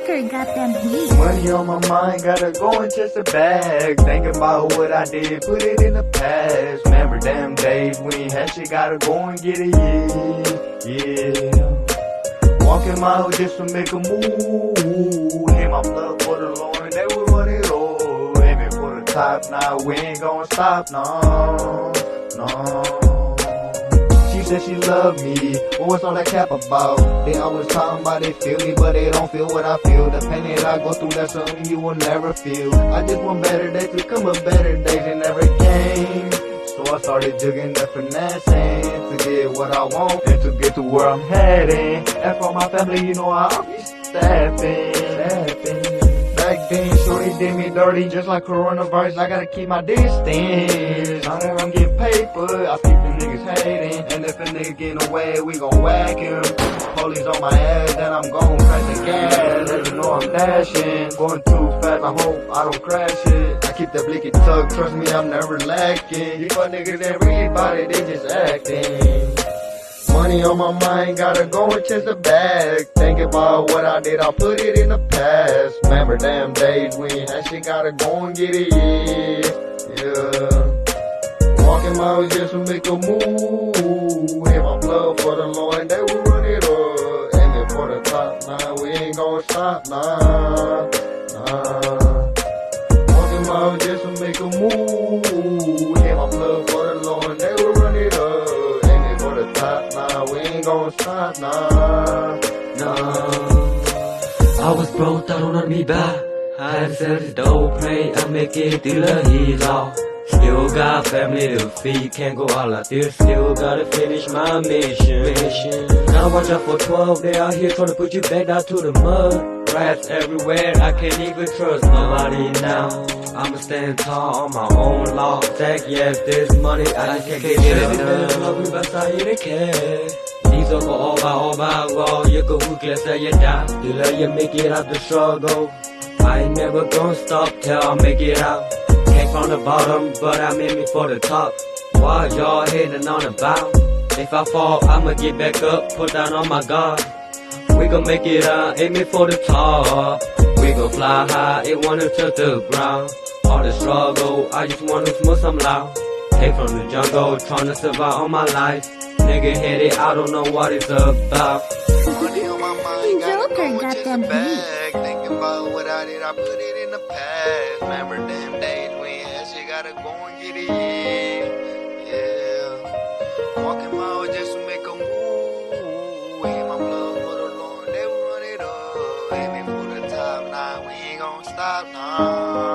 Joker got them heat. Money on my mind, gotta go and chase the bag. Thinking about what I did, put it in the past. Remember them days we ain't had shit, gotta go and get it, yeah. Walking miles just to make a move. Hit my blood for the Lord, and they will run it all. Aiming for the top, now we ain't gonna stop, no. She said she loved me, but what's all that cap about? They always talking about they feel me, but they don't feel what I feel. The pain that I go through, that's something you will never feel. I just want better days to come, but better days that never came. So I started jugging the finessing to get what I want and to get to where I'm heading. And for my family, you know I'll be stepping. Back then, shorty did me dirty just like coronavirus. I gotta keep my distance. Now that I'm getting paper, I keep the niggas hating. And if a nigga getting away, we gon' whack him. Police on my ass, then I'm gon' press the gas. Let you know I'm dashing. Going too fast, I hope I don't crash it. I keep that blicky tuck, trust me, I'm never lacking. You fuck niggas ain't really about it, they just acting. Money on my mind, gotta go and chase the bag. Think about what I did, I'll put it in the past. Remember them days we ain't had shit, gotta go and get it, yeah. Walking miles just to make a move. Hit my blood for the Lord, and they will run it up. Aiming for the top, nah, we ain't gonna stop, nah. Walking miles just to make a move. Hit my blood for the Lord, and they will run it up. Nah, we ain't gon' stop, nah. I was broke, thought on me back. Had to sell this dope, pray I make it through the heat off. Still got family to feed, can't go all out there. Still gotta finish my mission. Now watch out for 12, they out here trying to put you back down to the mud. Rats everywhere, I can't even trust nobody now. I'ma stand tall on my own law. Stack, yes, this money, I just can't get it done. Vi bästa i det kär. Ni som går over, you go who can say you die. Till you make it out the struggle. I ain't never gonna stop till I make it out. Came from the bottom, but I'm aiming for the top. Why y'all hating on the bow? If I fall, I'ma get back up, put down on my guard. We gon' make it out, aiming for the top. We gon' fly high, it wanna touch the ground. All the struggle, I just wanna smoke some loud. Came from the jungle, tryna survive all my life. Nigga headed, I don't know what it's about. Money on my mind, Joker got them heat. Thinking about what I did, I put it in the past. Remember them days we ain't had shit, gotta go and get it, yeah. Walking miles just to make a move. Hit my blood for the Lord, they will run it up. Aiming for the top, nah, we ain't gon' stop, nah.